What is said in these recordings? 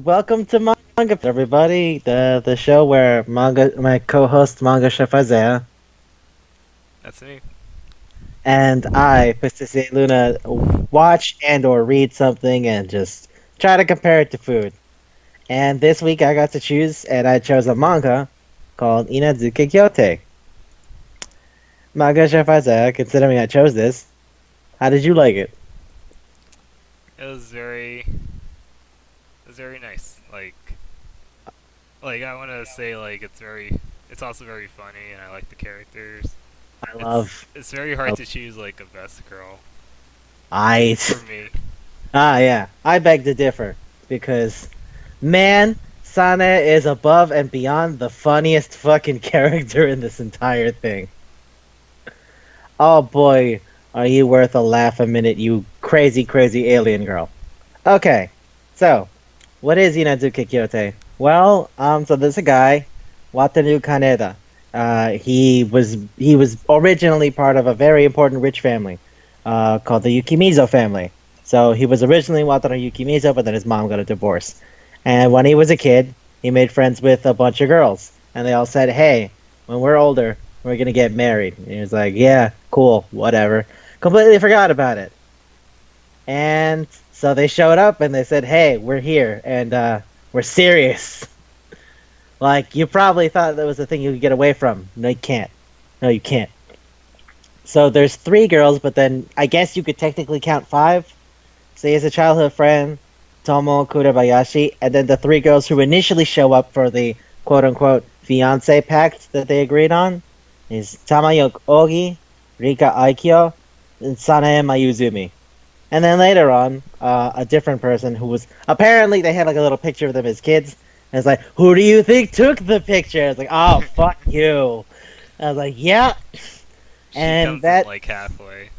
Welcome to Manga, everybody. The show where my co-host Manga Chef Isaiah That's me. and I, Pisticiate Luna, watch and or read something and just try to compare it to food. And this week I got to choose, and I chose a manga called Iinazuke Kyoutei. Manga Chef Isaiah, considering I chose this, how did you like it? It was very nice. Like I want to say, like it's also very funny, and I like the characters. I love. It's very hard to choose like a best girl I. for me. Yeah. I beg to differ because, man, Sana is above and beyond the funniest fucking character in this entire thing. Oh boy, are you worth a laugh a minute, you crazy, crazy alien girl. Okay, so, what is Iinazuke Kyoutei? Well, so there's a guy, Wataru Kaneda. He was originally part of a very important rich family, called the Yukimizo family. So he was originally Wataru Yukimizo, but then his mom got a divorce. And when he was a kid, he made friends with a bunch of girls, and they all said, "Hey, when we're older, we're gonna get married." And he was like, "Yeah, cool, whatever." Completely forgot about it. And so they showed up and they said, "Hey, we're here and we're serious." Like, you probably thought that was a thing you could get away from. No, you can't. No, you can't. So there's 3 girls, but then I guess you could technically count 5. So he has a childhood friend, Tomo Kurabayashi, and then the 3 girls who initially show up for the quote-unquote fiancé pact that they agreed on is Tamayo Ogi, Rika Aikyo, and Sanae Mayuzumi. And then later on, a different person who was... Apparently, they had like a little picture of them as kids. And it's like, who do you think took the picture? It's like, oh, fuck you. I was like, yeah. She And comes that... in like halfway.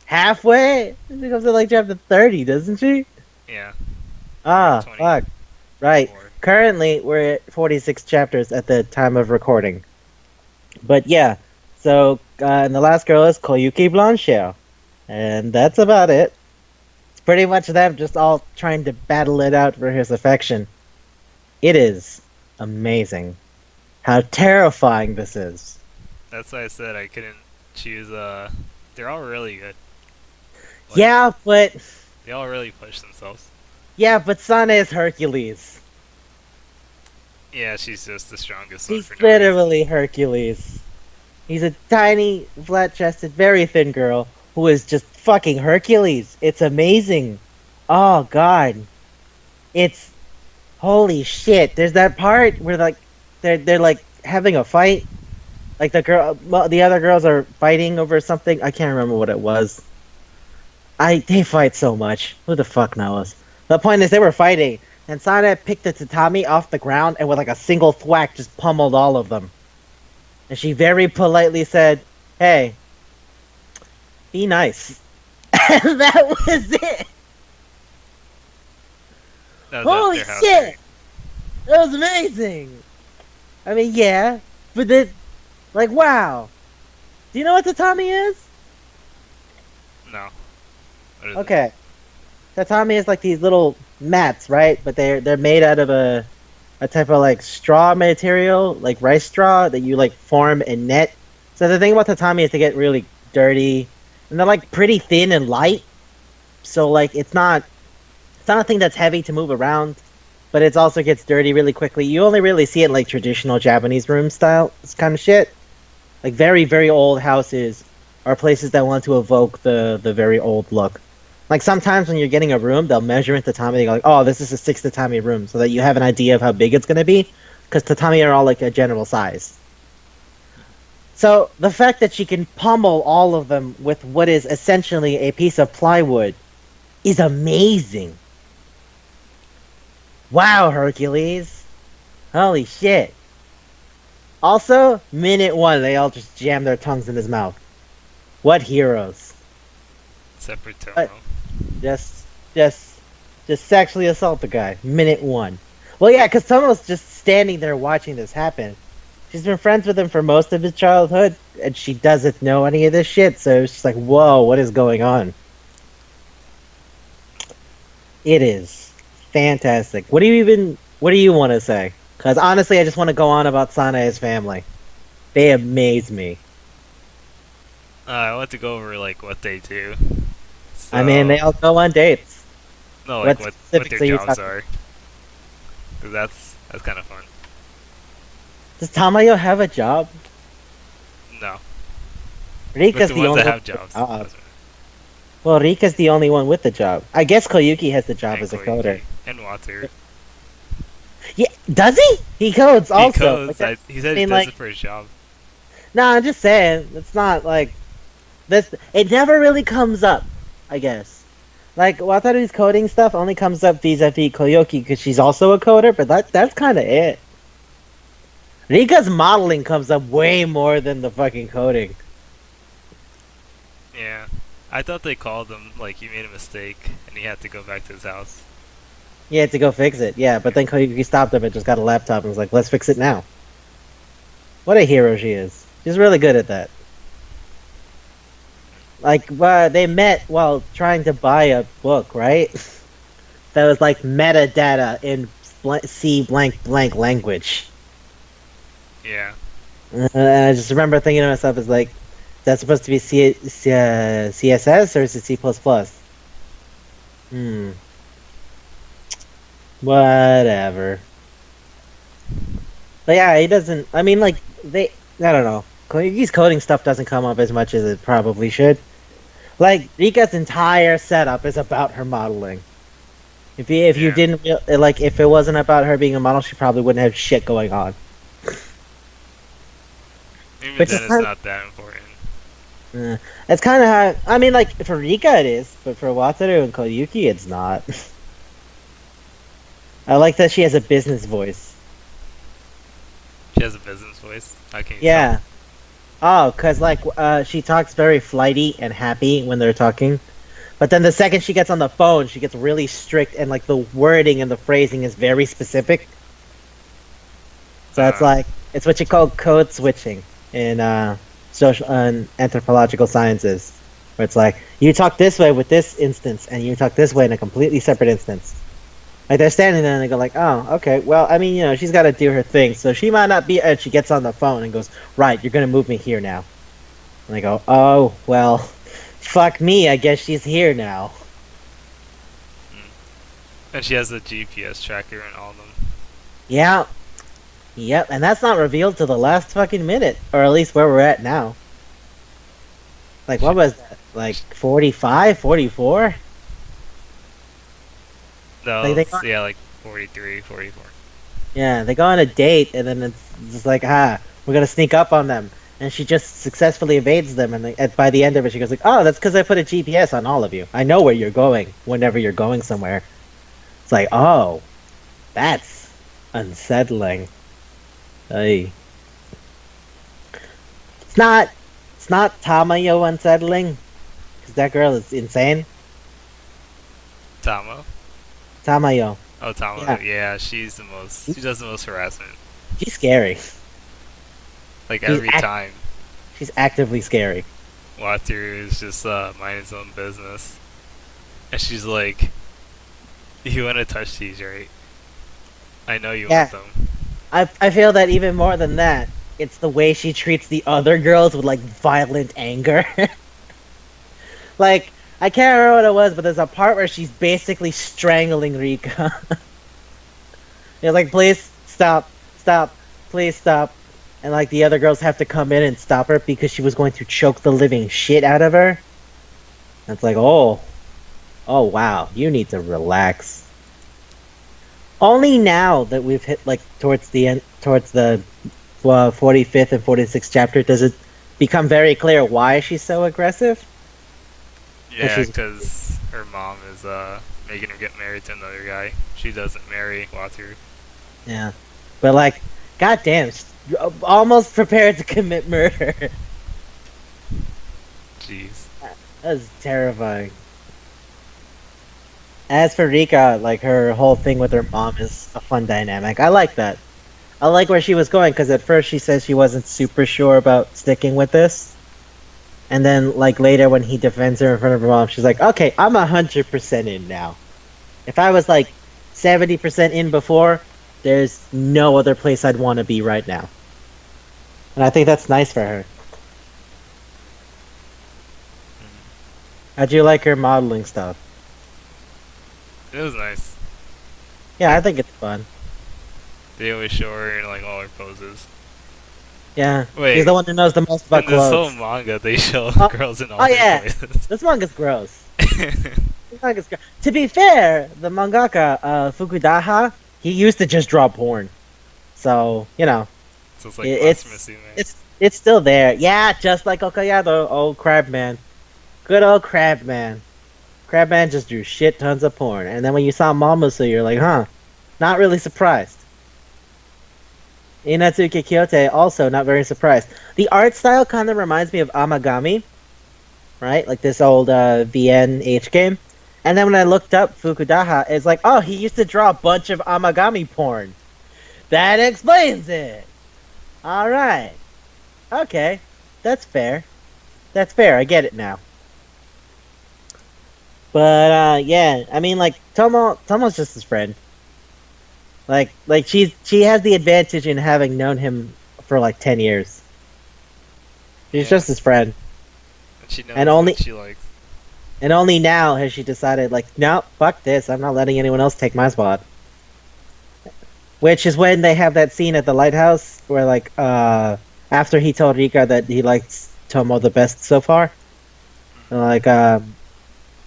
Halfway? She comes in like chapter 30, doesn't she? Yeah. Ah, 20. fuck. Right. 4. Currently, we're at 46 chapters at the time of recording. But yeah, so, and the last girl is Koyuki Blanchard. And that's about it. It's pretty much them just all trying to battle it out for his affection. It is amazing how terrifying this is. That's why I said I couldn't choose. They're all really good. Like, Yeah, but they all really push themselves. Sana is Hercules. Yeah, she's just the strongest one He's for no reason. literally Hercules. He's a tiny, flat-chested, very thin girl who is just fucking Hercules. It's amazing. Oh god, it's holy shit. There's that part where like they're like having a fight. Like the other girls are fighting over something. I can't remember what it was. They fight so much. Who the fuck knows? The point is they were fighting, and Sana picked the tatami off the ground and with like a single thwack just pummeled all of them. And she very politely said, "Hey, be nice." And that was it. That was Holy after shit! That was amazing. I mean, yeah, but then, like, wow. Do you know what tatami is? No. What is Okay. Tatami is like these little mats, right? But they're made out of a type of like straw material, like rice straw that you like form and net. So the thing about tatami is they get really dirty, and they're like pretty thin and light. So like it's not a thing that's heavy to move around, but it also gets dirty really quickly. You only really see it in like traditional Japanese room style kind of shit, like very very old houses. are places that want to evoke the very old look. Like sometimes when you're getting a room, they'll measure in tatami. They go like, "Oh, this is a 6 tatami room," so that you have an idea of how big it's gonna be, because tatami are all like a general size. So the fact that she can pummel all of them with what is essentially a piece of plywood is amazing. Wow, Hercules! Holy shit! Also, minute one, they all just jam their tongues in his mouth. What heroes! Except for Tomo. But just, just, just sexually assault the guy. Minute one. Well, yeah, because Tomo's just standing there watching this happen. She's been friends with him for most of his childhood, and she doesn't know any of this shit. So it's just like, whoa, what is going on? It is fantastic. What do you want to say? Because honestly, I just want to go on about Sanae's family. They amaze me. I want to go over like what they do. I mean, they So all go on dates. no, like What what their specifics are you jobs talking? are. 'Cause that's kind of fun. Does Tamayo have a job? No, but Rika's the the ones only that one have with the jobs. job. Well, Rika's the only one with the job. I guess Koyuki has the job And as a coder. Koike and Water. Yeah, does he? He codes He also. codes. He said I he mean, does like, it for his job. no, I'm just saying. It's not like this. It never really comes up, I guess. Like Wataru's coding stuff only comes up vis-a-vis Koyuki because she's also a coder, but that's kind of it. Rika's modeling comes up way more than the fucking coding. Yeah. I thought they called him like he made a mistake and he had to go back to his house. He had to go fix it, yeah. But then Koyuki stopped him and just got a laptop and was like, "Let's fix it now." What a hero she is. She's really good at that. Like, they met while trying to buy a book, right? That was like metadata in C blank blank language. Yeah. And I just remember thinking to myself, "Is like, that's supposed to be CSS or is it C++?" Hmm. Whatever. But yeah, he doesn't. I mean, like they. I don't know. Koichi's coding stuff doesn't come up as much as it probably should. Like Rika's entire setup is about her modeling. If you Yeah. didn't like if it wasn't about her being a model, she probably wouldn't have shit going on. Even Which is then, it's kind not that important. it's kind of how I mean, like for Rika it is, but for Wataru and Koyuki it's not. I like that she has a business voice. She has a business voice. How can you Yeah. Oh, cause like she talks very flighty and happy when they're talking, but then the second she gets on the phone, she gets really strict and like the wording and the phrasing is very specific. So it's tell? like it's what you call code switching in social and anthropological sciences, where it's like you talk this way with this instance, and you talk this way in a completely separate instance. Like they're standing there and they go like, "Oh, okay. Well, I mean, she's got to do her thing, so she might not be." And she gets on the phone and goes, "Right, you're gonna move me here now." And I go, "Oh, well, fuck me. I guess she's here now." And she has a GPS tracker in all of them. Yeah, yep. And that's not revealed to the last fucking minute, or at least where we're at now. Like, what was that? Like 45, 44? No, Like yeah, like 43, 44. yeah, they go on a date, and then it's just like, we're gonna sneak up on them, and she just successfully evades them, and by the end of it, she goes like, "Oh, that's because I put a GPS on all of you. I know where you're going whenever you're going somewhere." It's like, oh, that's unsettling. Ay. It's not, it's not Tamayo unsettling, because that girl is insane. Tamo? Tamayo, Oh, Tamo. yeah, Yeah, she's the most. She does the most harassment. she's scary. Like She's every time. she's actively scary. Water is just minding his own business. And she's like, "You want to touch these, right? I know you Yeah. want them." I feel that even more than that, it's the way she treats the other girls with like violent anger. Like I can't remember what it was, but there's a part where she's basically strangling Rika. You're like, please stop, stop, please stop. and like the other girls have to come in and stop her because she was going to choke the living shit out of her. And it's like, oh wow, you need to relax. Only now that we've hit like towards the end, towards the 45th and 46th chapter, does it become very clear why she's so aggressive. Yeah, she's because her mom is making her get married to another guy. She doesn't marry Wataru. yeah, but like, goddamn, she's almost prepared to commit murder. Jeez. That's terrifying. As for Rika, like her whole thing with her mom is a fun dynamic. I like that. I like where she was going because at first she says she wasn't super sure about sticking with this, and then like later when he defends her in front of her mom, she's like, "Okay, I'm 100% in now. If I was like 70% in before, there's no other place I'd want to be right now." And I think that's nice for her. How'd you like her modeling stuff? It was nice. Yeah, I think it's fun. They always show her in like all her poses. Yeah, Wait, he's the one who knows the most about in this whole clothes. manga, they show girls in all Oh their yeah, poses. this manga's gross. To be fair, the mangaka Fukudaha, he used to just draw porn, so you know So it's like it's blasphemy, man. it's still there. Yeah, just like Okayado, old crab man, good old crab man. Crab man just drew shit tons of porn, and then when you saw Mamusu, you're like, huh, not really surprised. Iinazuke Kyoutei, also not very surprised. The art style kind of reminds me of Amagami, right? Like this old VNH game. And then when I looked up Fukudaha, it's like, oh, he used to draw a bunch of Amagami porn. That explains it. All right. Okay. That's fair. That's fair. I get it now. But yeah, I mean, like Tomo's just his friend. Like she has the advantage in having known him for like 10 years. She's Yeah. just his friend. And she knows and only- what she likes. And only now has she decided, like, no, fuck this. I'm not letting anyone else take my spot. Which is when they have that scene at the lighthouse where, like, after he told Rika that he likes Tomo the best so far, and, like,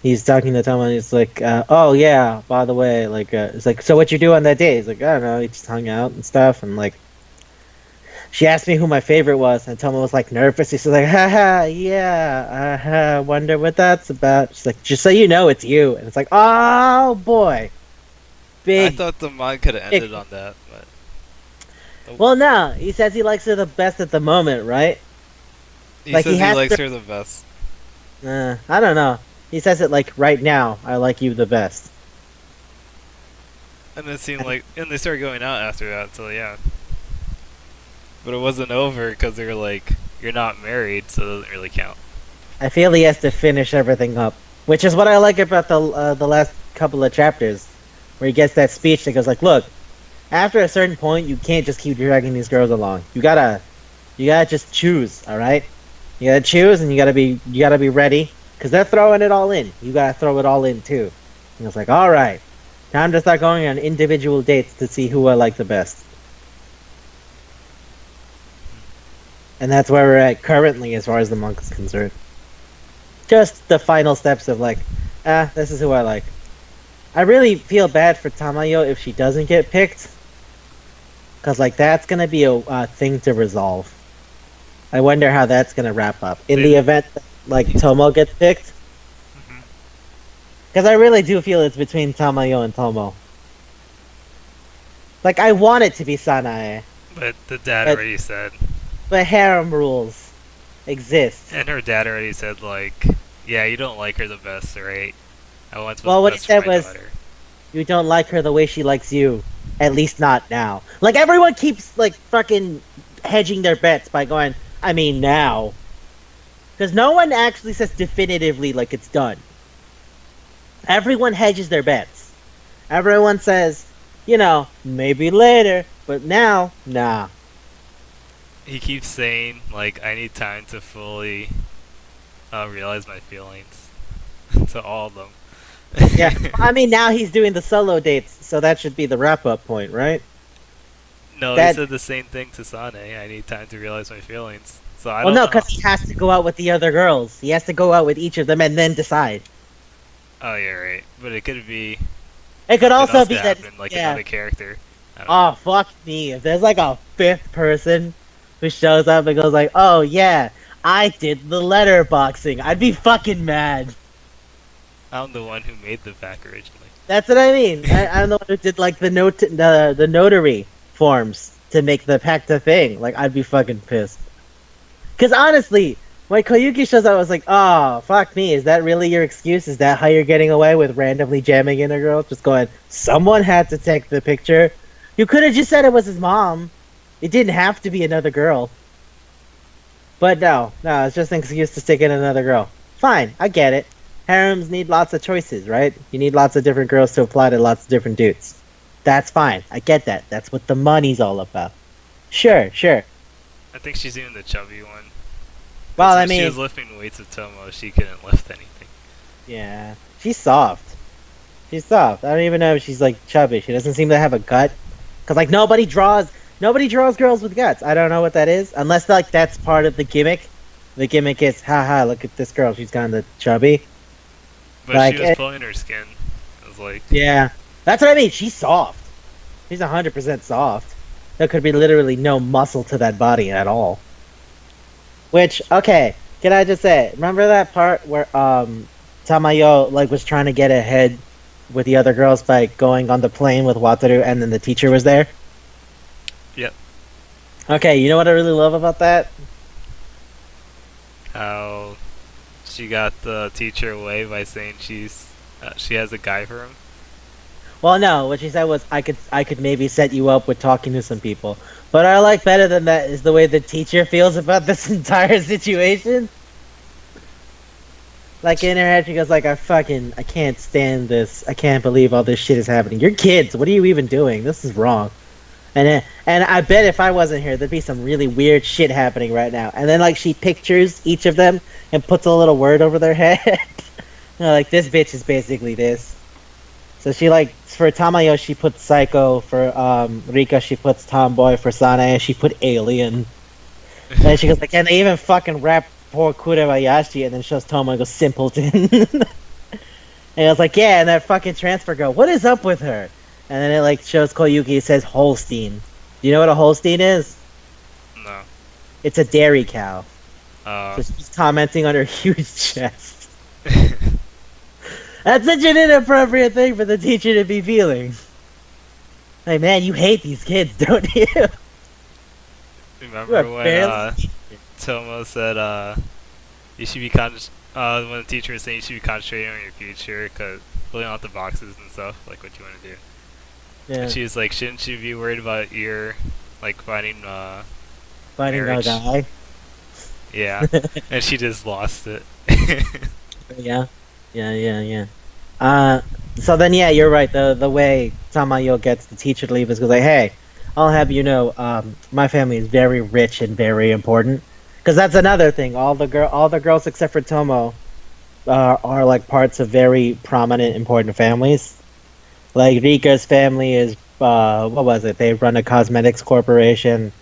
he's talking to Tomo and he's like, oh yeah, by the way, like, it's like, so what you do on that day? He's like, I don't know, he just hung out and stuff, and, like, she asked me who my favorite was, and Tomo was like nervous. He's like, haha, yeah, wonder what that's about. She's like, just so you know, it's you. And it's like, oh boy. Big. I thought the manga could have ended on that, but Well, no, he says he likes her the best at the moment, right? he Like, says he he has likes to- her the best. I don't know. He says it like, right now, I like you the best. And it seemed like, and they started going out after that. So yeah, but it wasn't over because they were like, you're not married, so it doesn't really count. I feel he has to finish everything up, which is what I like about the last couple of chapters, where he gets that speech that goes like, "Look, after a certain point, you can't just keep dragging these girls along. You gotta just choose, all right? You gotta choose, and you gotta be ready, because they're throwing it all in. You gotta throw it all in too." And it's like, all right, time to start going on individual dates to see who I like the best. And that's where we're at currently as far as the manga's concerned. Just the final steps of like, this is who I like. I really feel bad for Tamayo if she doesn't get picked. Because like that's going to be a thing to resolve. I wonder how that's going to wrap up. In the event that like Tomo gets picked. Because I really do feel it's between Tamayo and Tomo. Like I want it to be Sanae. But the dad But- already said, But harem rules exist. and her dad already said like, yeah, you don't like her the best, right? I want Well, what he best for said my was- daughter. You don't like her the way she likes you. At least not now. Like everyone keeps like fucking hedging their bets by going, I mean now. Because no one actually says definitively like it's done. Everyone hedges their bets. Everyone says, you know, maybe later, but now, nah. He keeps saying like, I need time to fully realize my feelings to all of them. Yeah, I mean now he's doing the solo dates, so that should be the wrap up point, right? No, he That said the same thing to Sane. I need time to realize my feelings. So I well, don't no, know. because he has to go out with the other girls. He has to go out with each of them and then decide. Oh yeah, right. But it could be It could something also else be could that happen, like yeah. another character. I don't Oh know. fuck me! If there's like a fifth person who shows up and goes like, "Oh yeah, I did the letterboxing," I'd be fucking mad. I'm the one who made the pack originally. That's what I mean. I'm the one who did like the notary forms to make the pact a thing. Like I'd be fucking pissed. Because honestly, when Koyuki shows up, I was like, "Oh fuck me! Is that really your excuse? Is that how you're getting away with randomly jamming in a girl? Just going, someone had to take the picture. You could have just said it was his mom. It didn't have to be another girl." But no, it's just an excuse to stick in another girl. Fine, I get it. Harems need lots of choices, right? You need lots of different girls to apply to lots of different dudes. That's fine. I get that. That's what the money's all about. Sure, sure. I think she's even the chubby one. Because Well, I when she mean, was lifting weights with Tomo, she couldn't lift anything. yeah. She's soft. She's soft. I don't even know if she's like chubby. She doesn't seem to have a gut. Cause like nobody draws girls with guts. I don't know what that is, unless like that's part of the gimmick. The gimmick is, haha, look at this girl. She's kind of chubby. But Like, she was pulling her skin. I was like, yeah, that's what I mean. She's soft. She's 100% soft. There could be literally no muscle to that body at all. Which, okay, can I just say, remember that part where Tamayo like was trying to get ahead with the other girls by going on the plane with Wataru, and then the teacher was there? yep. Okay, you know what I really love about that? How she got the teacher away by saying she has a guy for him. Well, no, what she said was I could maybe set you up with talking to some people. But what I like better than that is the way the teacher feels about this entire situation. Like in her head, she goes like, I can't stand this. I can't believe all this shit is happening. You're kids. What are you even doing? This is wrong." And I bet if I wasn't here, there'd be some really weird shit happening right now. And then like she pictures each of them and puts a little word over their head. Like this bitch is basically this. So she like for Tamayo she puts psycho, for Rika she puts tomboy, for Sane she put alien. And then she goes like, and they even fucking rap poor Kurebayashi, and then shows Tomo and goes simpleton. And I was like, yeah, and that fucking transfer girl, what is up with her? And then it like shows Koyuki, it says Holstein. Do you know what a Holstein is? No. It's a dairy cow. Uh, So she's commenting on her huge chest. That's such an inappropriate thing for the teacher to be feeling. Like, man, you hate these kids, don't you? You remember are when barely. Tomo said you should be when the teacher was saying you should be concentrating on your future because filling out the boxes and stuff, like what you want to do. Yeah, And she was like, shouldn't you be worried about your like finding finding a marriage? guy. Yeah. And she just lost it. Yeah, yeah. So then, yeah, you're right. The way Tamayo gets the teacher to leave is because like, hey, I'll have you know, my family is very rich and very important. Because that's another thing. All the girls except for Tomo, are like parts of very prominent, important families. Like Rika's family is, what was it? They run a cosmetics corporation.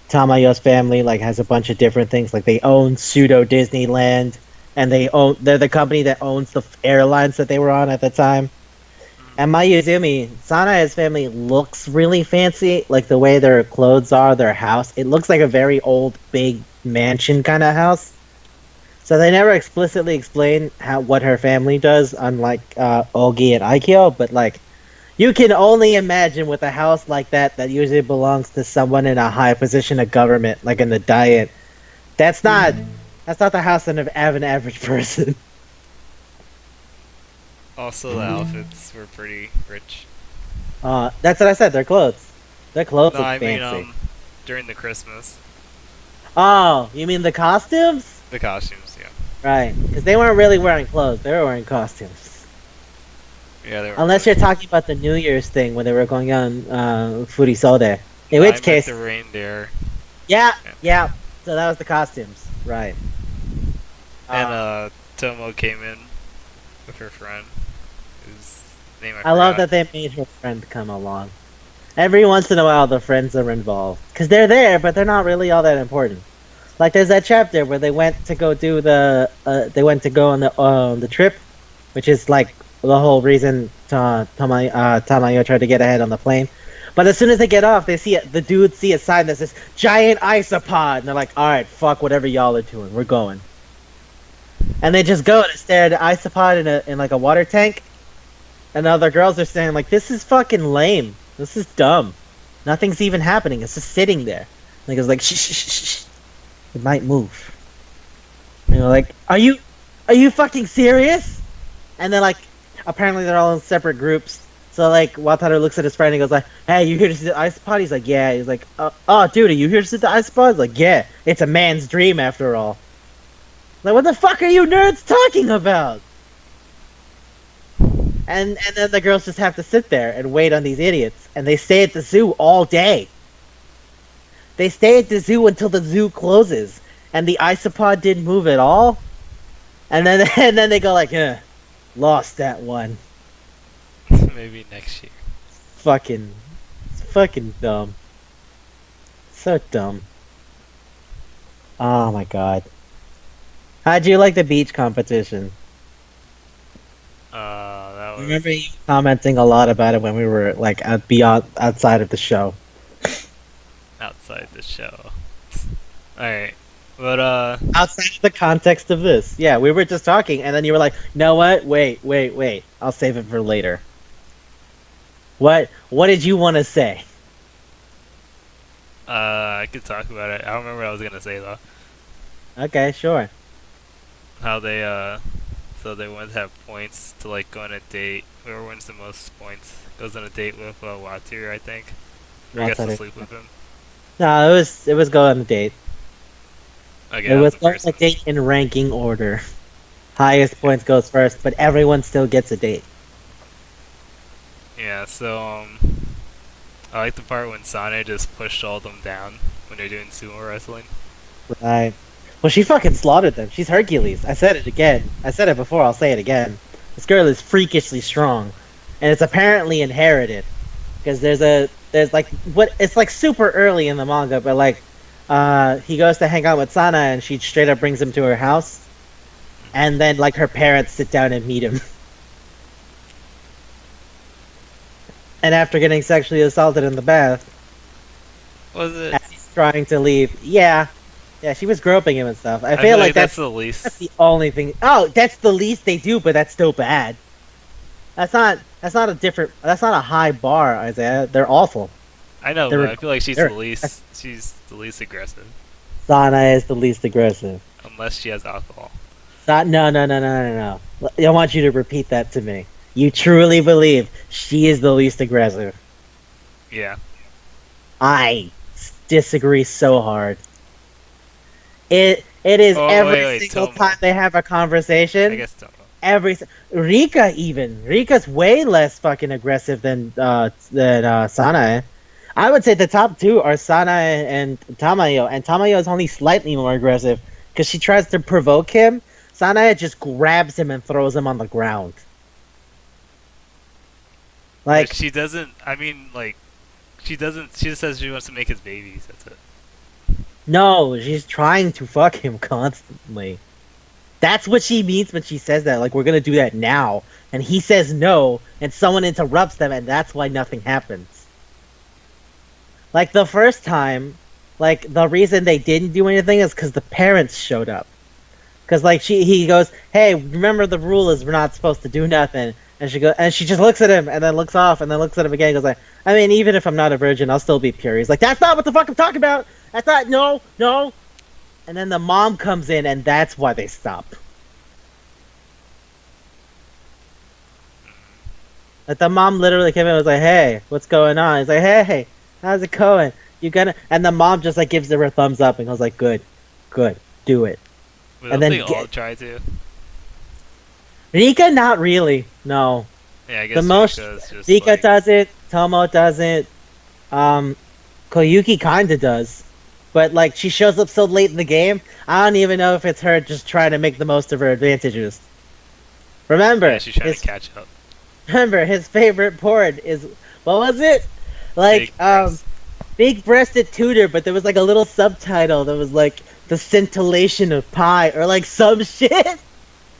Tamayo's family like has a bunch of different things. Like they own pseudo Disneyland, and they're the company that owns the airlines that they were on at the time. And Mayuzumi, Sanae's family looks really fancy, like the way their clothes are, their house. It looks like a very old, big mansion kind of house. So they never explicitly explain what her family does, unlike Ogi and Aikyo. But like, you can only imagine with a house like that usually belongs to someone in a high position of government, like in the Diet. That's not the house of an average person. Also, the outfits were pretty rich. That's what I said. Their clothes. Their clothes No, look I mean fancy. during the Christmas, Oh, you mean the costumes? the costumes, yeah. Right, because they weren't really wearing clothes. They were wearing costumes. Yeah, they were. Unless you're talking about the New Year's thing when they were going on Furisode. In No, I which meant case, the reindeer. yeah. So that was the costumes, right? And Tomo came in with her friend, whose name I I love forgot. that they made her friend come along. Every once in a while, the friends are involved because they're there, but they're not really all that important. Like there's that chapter where they went to go do they went to go on the trip, which is like the whole reason Tamayo tried to get ahead on the plane. But as soon as they get off, they see the dudes see a sign that says giant isopod, and they're like, "All right, fuck whatever y'all are doing, we're going." And they just go to stare at the isopod in like a water tank, and the other girls are saying like, "This is fucking lame. This is dumb. Nothing's even happening. It's just sitting there." Like it's like, shh, shh, shh, shh. It might move. You know, like, are you fucking serious? And then like, apparently they're all in separate groups. So like, Wataru looks at his friend and goes like, "Hey, you here to see the ice pod?" He's like, "Yeah." He's like, "Oh, dude, are you here to see the ice pod?" He's like, "Yeah, it's a man's dream after all." Like, what the fuck are you nerds talking about? And then the girls just have to sit there and wait on these idiots, and they stay at the zoo all day. They stay at the zoo until the zoo closes, and the isopod didn't move at all. And then they go like, lost that one. Maybe next year. It's fucking dumb. So dumb. Oh my god. How'd you like the beach competition? That I was remember you commenting a lot about it when we were like outside of the show. outside the show. Alright. But Outside of the context of this. Yeah, we were just talking and then you were like, "You know what? Wait. I'll save it for later." What did you want to say? I could talk about it. I don't remember what I was gonna say though. Okay, sure. How they so they want to have points to like go on a date. Whoever wins the most points goes on a date with Watu, I think. Or gets to Wataru. sleep with him. No, it was go on a date. Okay, It that was the going first on a one. date in ranking order. Highest points goes first, but everyone still gets a date. Yeah, so I like the part when Sane just pushed all of them down when they're doing sumo wrestling. Right. Well, she fucking slaughtered them. She's Hercules. I said it again. I said it before. I'll say it again. This girl is freakishly strong, and it's apparently inherited. Because there's like it's like super early in the manga, but like he goes to hang out with Sana, and she straight up brings him to her house, and then like her parents sit down and meet him. And after getting sexually assaulted in the bath, Was it? as he's trying to leave, yeah, she was groping him and stuff. I I feel like that's the that's least. the only thing. Oh, that's the least they do, but that's still bad. That's not a different. That's not a high bar, Isaiah. They're awful. I know, They're but I feel like she's they're- the least. She's the least aggressive, Sana is the least aggressive. unless she has alcohol. No. I want you to repeat that to me. You truly believe she is the least aggressive? Yeah. I disagree so hard. It is Oh, every wait, single Tomo. time they have a conversation. I guess Tomo. Rika's way less fucking aggressive than Sanae. I would say the top two are Sanae and Tamayo, and Tamayo is only slightly more aggressive because she tries to provoke him. Sanae just grabs him and throws him on the ground. Like she doesn't. I mean, like she doesn't. She just says she wants to make his babies. That's it. No, she's trying to fuck him constantly. That's what she means when she says that. Like, we're gonna do that now. And he says no, and someone interrupts them, and that's why nothing happens. Like, the first time, like, the reason they didn't do anything is because the parents showed up. Because, like, he goes, "Hey, remember the rule is we're not supposed to do nothing." And she just looks at him, and then looks off, and then looks at him again, and goes like, "I mean, even if I'm not a virgin, I'll still be pure." He's like, "That's not what the fuck I'm talking about! That's not, no!" And then the mom comes in, and that's why they stop. Like, the mom literally came in and was like, "Hey, what's going on?" He's like, "Hey, how's it going? You gonna..." And the mom just, like, gives her a thumbs up and goes like, good, do it. But And don't then they all try to? Rika, not really. No. Yeah, I guess The most Rika's just Rika like, does it, Tomo does it, Koyuki kinda does. But, like, she shows up so late in the game, I don't even know if it's her just trying to make the most of her advantages. Remember, yeah, she's trying to catch up. his favorite port is, what was it? Like, Big breast. big-breasted tutor, but there was like a little subtitle that was like the scintillation of pie or like some shit.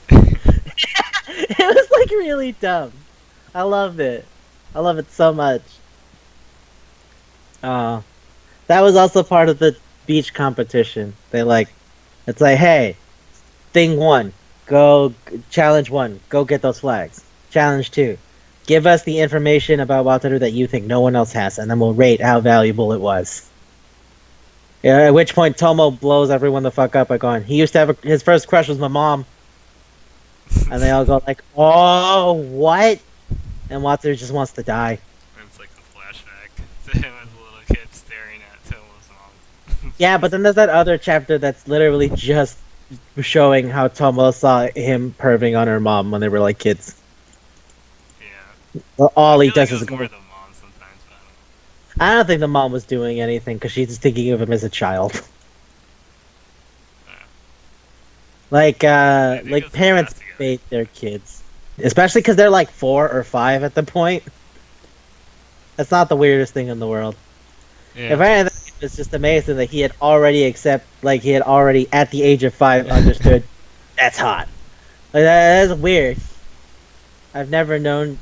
It was like really dumb. I loved it. I love it so much. Uh, that was also part of the beach competition. It's like, hey, thing one, go challenge one, go get those flags. Challenge two, give us the information about Wataru that you think no one else has, and then we'll rate how valuable it was. Yeah, at which point Tomo blows everyone the fuck up by going, he used to have his first crush was my mom, and they all go like, oh, what? And Wataru just wants to die. It's like a flashback to him as a little kid staring at Tomo's mom. Yeah, but then there's that other chapter that's literally just showing how Tomo saw him perving on her mom when they were like kids. Yeah. Well, all I he feel like does it is was go. more the mom sometimes, but I I don't think the mom was doing anything because she's just thinking of him as a child. don't know. Maybe Like it was parents fast together. bait their kids, especially because they're like 4 or 5 at the point. That's not the weirdest thing in the world. Yeah. If anything, it's just amazing that he had already at the age of 5 understood that's hot. Like that's weird. I've never known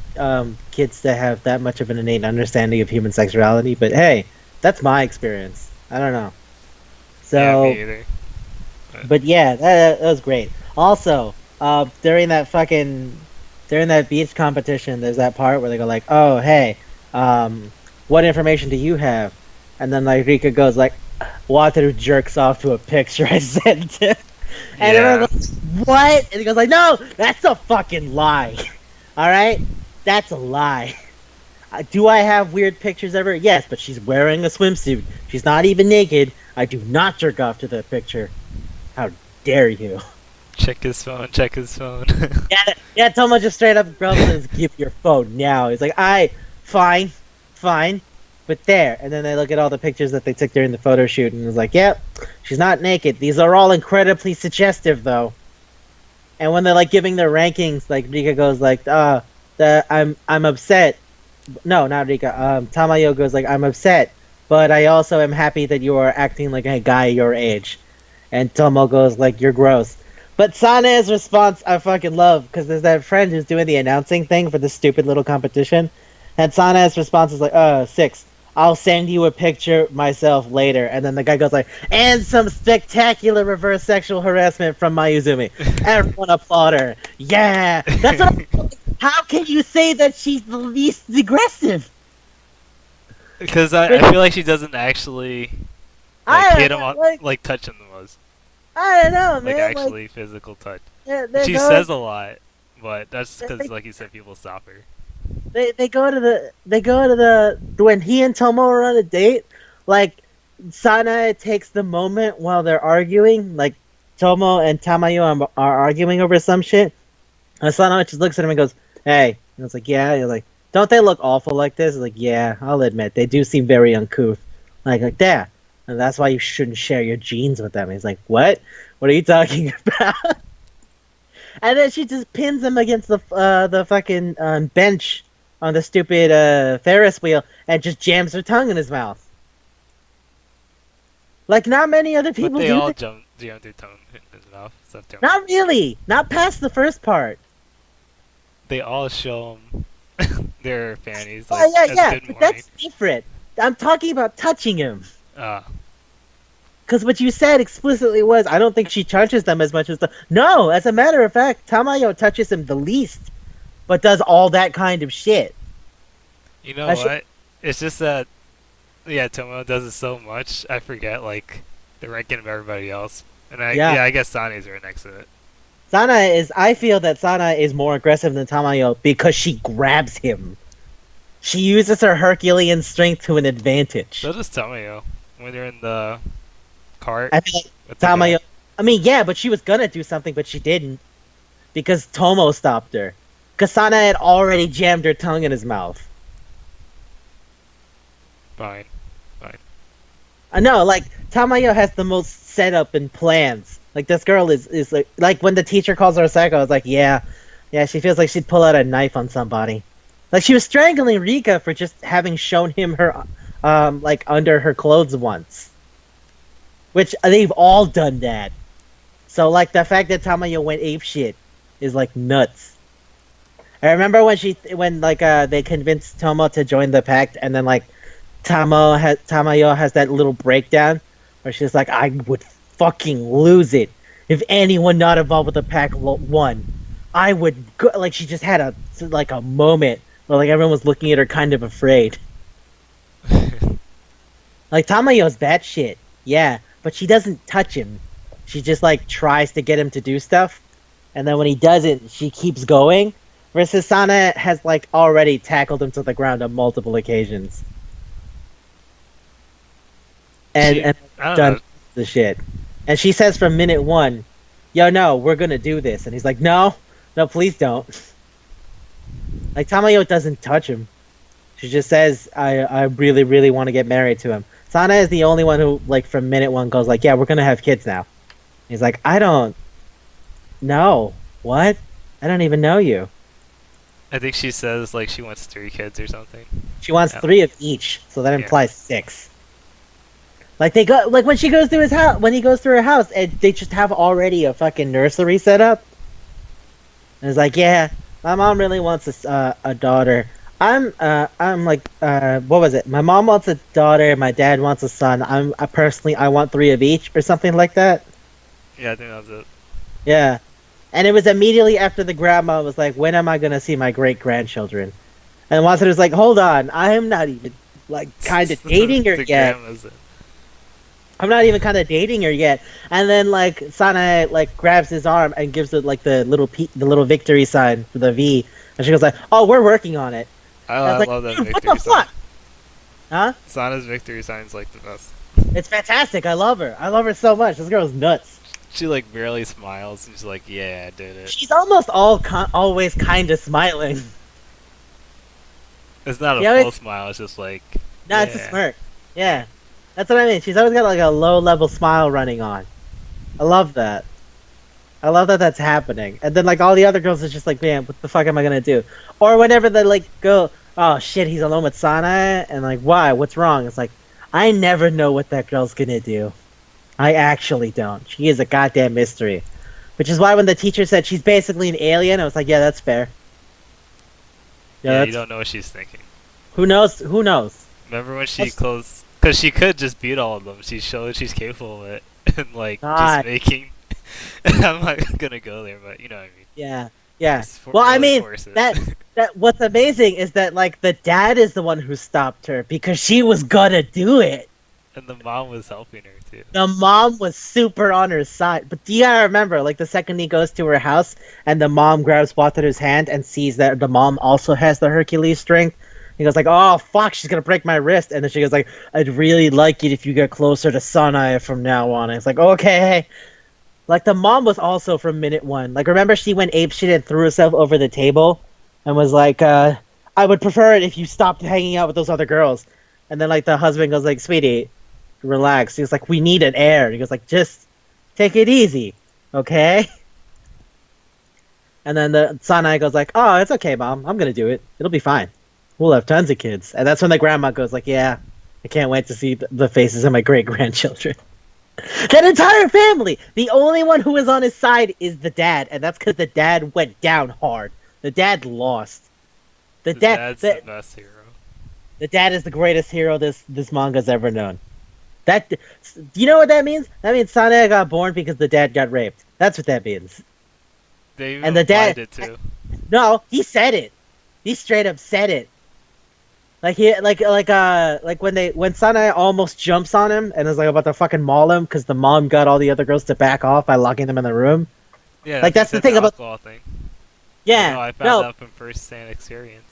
kids to have that much of an innate understanding of human sexuality, but hey, that's my experience. I don't know. So, Yeah, me either. but yeah, that was great. Also, during that beach competition, there's that part where they go like, "Oh, hey, what information do you have?" And then like Rika goes like, "Wataru jerks off to a picture I sent him." And Yeah. everyone goes, "What?" And he goes like, "No, that's a fucking lie. All right, that's a lie. Do I have weird pictures of her? Yes, but she's wearing a swimsuit. She's not even naked. I do not jerk off to that picture. How dare you?" Check his phone. Check his phone. Yeah, Tomo just straight up grumbles and says, "Give your phone now." He's like, fine, fine, but there." And then they look at all the pictures that they took during the photo shoot, and it's like, "Yep, she's not naked. These are all incredibly suggestive, though." And when they're like giving their rankings, like Rika goes like, I'm upset." No, not Rika. Tamayo goes like, "I'm upset, but I also am happy that you are acting like a guy your age." And Tomo goes like, "You're gross." But Sanae's response I fucking love, because there's that friend who's doing the announcing thing for this stupid little competition. And Sanae's response is like, 6. I'll send you a picture myself later. And then the guy goes like, "And some spectacular reverse sexual harassment from Mayuzumi." Everyone applaud her. Yeah! That's what I'm, how can you say that she's the least aggressive? Because I feel like she doesn't actually I hit don't him know, on like touch him the most. I don't know, Like man. actually physical touch. They're She going- says a lot, but that's because They- like you said, people stop her. they go to the when he and Tomo are on a date, like Sanae takes the moment while they're arguing, like Tomo and Tamayo are arguing over some shit. And Sanae just looks at him and goes, "Hey," and it's like, "Yeah." You're like, "Don't they look awful like this?" It's like, "Yeah, I'll admit they do seem very uncouth." Like that, and that's why you shouldn't share your jeans with them. He's like, "What? What are you talking about?" And then she just pins him against the fucking bench on the stupid Ferris wheel and just jams her tongue in his mouth. Like not many other But people they do all that. jump their tongue in his mouth. Stuff their Not really. Not past the first part. They all show him their fannies. Oh Like, yeah, as yeah. good But morning. that's different. I'm talking about touching him. Uh, Because what you said explicitly was, I don't think she touches them as much as the. No, as a matter of fact, Tamayo touches him the least, but does all that kind of shit. you know I should- what? It's just that, yeah, Tomo does it so much. I forget like the ranking of everybody else, and Yeah. I guess Sani's right next to it. I feel that Sana is more aggressive than Tamayo because she grabs him. She uses her Herculean strength to an advantage. So does Tomoyo when they're in the cart. I feel like with the guy. Tamayo. I mean, yeah, but she was gonna do something, but she didn't because Tomo stopped her. Kasana had already jammed her tongue in his mouth. Fine. I know, like Tamayo has the most setup and plans. Like this girl is like when the teacher calls her a psycho, I was like, yeah, she feels like she'd pull out a knife on somebody. Like she was strangling Rika for just having shown him her, like under her clothes once. Which they've all done that. So like the fact that Tamayo went ape shit is like nuts. I remember when like they convinced Tomo to join the pact, and then like Tamayo has that little breakdown where she's like, I would fucking lose it if anyone not involved with the pact won. I would go, like she just had a moment where like everyone was looking at her kind of afraid. Like Tamayo's bad shit, yeah, but she doesn't touch him. She just like tries to get him to do stuff, and then when he doesn't, she keeps going. Versus Sana has like already tackled him to the ground on multiple occasions, and I don't done know. the shit. And she says from minute one, "Yo, no, we're gonna do this," and he's like, "No, no, please don't." Like Tamayo doesn't touch him. She just says, I really, really want to get married to him." Sana is the only one who, like, from minute one goes like, "Yeah, we're gonna have kids now." He's like, "I don't know. What? I don't even know you." I think she says like she wants 3 kids or something. She wants Yeah. 3 of each, so that Yeah. implies 6. Like they go, like when she goes through his house, when he goes through her house, and they just have already a fucking nursery set up. And it's like, yeah, my mom really wants a daughter. I'm like, what was it? My mom wants a daughter, my dad wants a son. I personally, I want 3 of each, or something like that. Yeah, I think that's it. Yeah. And it was immediately after the grandma was like, when am I gonna see my great grandchildren? And Watson was like, hold on, I am not even like kind of dating her The yet. grandma's it. I'm not even kind of dating her yet. And then like Sana like grabs his arm and gives it like the little victory sign for the V. And she goes like, "Oh, we're working on it." And I I was like, love that "Dude, what victory the sign. fuck? Huh? Sana's victory sign's like the best. It's fantastic. I love her. I love her so much. This girl's nuts. She like barely smiles and she's like, "Yeah, I did it." She's almost always kind of smiling. It's not a Yeah, full smile. It's just like, No, it's a yeah. smirk. Yeah. That's what I mean. She's always got like a low level smile running on. I love that. I love that that's happening. And then like all the other girls is just like, man, what the fuck am I gonna do? Or whenever they like go, oh shit, he's alone with Sana, and like, why? What's wrong? It's like, I never know what that girl's gonna do. I actually don't. She is a goddamn mystery. Which is why when the teacher said she's basically an alien, I was like, yeah, that's fair. Yeah, Yeah, you don't know what she's thinking. who knows? Who knows? Remember when she That's- closed? Because she could just beat all of them. She showed she's capable of it, and like God. just making. I'm not gonna go there, but you know what I mean. Yeah, yeah. Just Well, I really mean, force it. that what's amazing is that like the dad is the one who stopped her because she was gonna do it. And the mom was helping her too. The mom was super on her side. But you gotta remember, like the second he goes to her house and the mom grabs Wataru's hand and sees that the mom also has the Hercules strength, he goes like, "Oh fuck, she's gonna break my wrist." And then she goes like, "I'd really like it if you get closer to Sanae from now on." And it's like, okay. Like the mom was also from minute one. Like remember she went apeshit and threw herself over the table and was like, "I would prefer it if you stopped hanging out with those other girls." And then like the husband goes like, "Sweetie, relax." He was like, "We need an heir." He goes like, "Just take it easy, okay?" And then the Sanae goes like, "Oh, it's okay, mom. I'm gonna do it. It'll be fine. We'll have tons of kids." And that's when the grandma goes like, "Yeah, I can't wait to see the faces of my great grandchildren." That entire family. The only one who is on his side is the dad, and that's because the dad went down hard. The dad lost. The Dad's the best hero. the dad is the greatest hero this manga's ever known. That, do you know what that means? That means Sanae got born because the dad got raped. That's what that means. They even And the dad- implied it too. No, he said it. He straight up said it. Like he like when Sanae almost jumps on him and is like about to fucking maul him because the mom got all the other girls to back off by locking them in the room. Yeah, Like, he that's the said thing about- alcohol thing. Yeah, No, I found no, out from first-hand experience.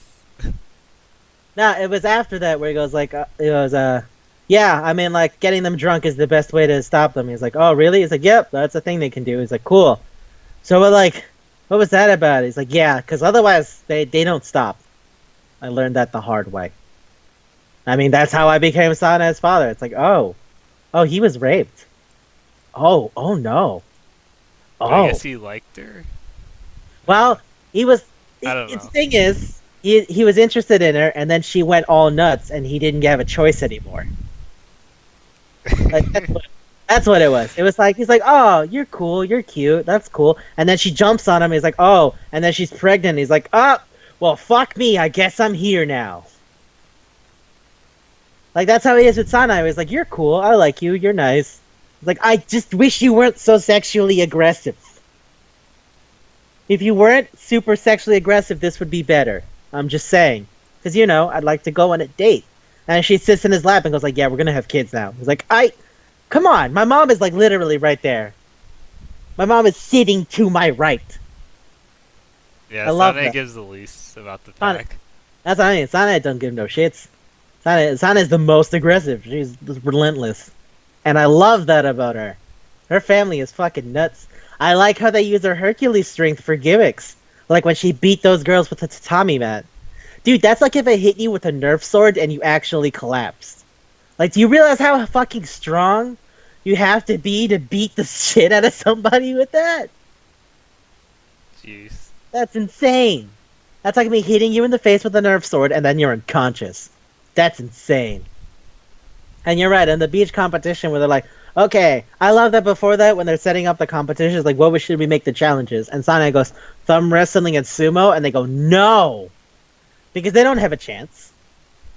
no, it was after that where he goes like, yeah, I mean like getting them drunk is the best way to stop them. He's like, "Oh really?" He's like, "Yep, that's a thing they can do." He's like, "Cool." So we're like, "What was that about?" He's like, "Yeah, because otherwise they don't stop." I learned that the hard way. I mean, that's how I became Sana's father. It's like, oh, he was raped. Oh no. But I Oh, guess he liked her. well, he was. I don't The know. thing is, he was interested in her, and then she went all nuts, and he didn't have a choice anymore. Like that's what it was. It was like he's like, oh, you're cool, you're cute, that's cool, and then she jumps on him. He's like, oh, and then she's pregnant. He's like, oh, well, fuck me, I guess I'm here now. Like that's how he is with Sanae. He's like, you're cool, I like you, you're nice. He's like, I just wish you weren't so sexually aggressive. If you weren't super sexually aggressive, this would be better. I'm just saying. Because, you know, I'd like to go on a date. And she sits in his lap and goes like, yeah, we're going to have kids now. He's like, come on. My mom is like literally right there. My mom is sitting to my right. Yeah, I love Sanae that. gives the least about the pack. That's what I mean. Sanae don't give no shits. Sanae is the most aggressive. She's relentless. And I love that about her. Her family is fucking nuts. I like how they use her Hercules strength for gimmicks. Like when she beat those girls with the tatami mat. Dude, that's like if I hit you with a Nerf sword and you actually collapsed. Like, do you realize how fucking strong you have to be to beat the shit out of somebody with that? Jeez. That's insane. That's like me hitting you in the face with a Nerf sword and then you're unconscious. That's insane. And you're right, in the beach competition where they're like, okay, I love that before that when they're setting up the competitions, like, what should we make the challenges? And Sanae goes, thumb wrestling and sumo, and they go, no! Because they don't have a chance.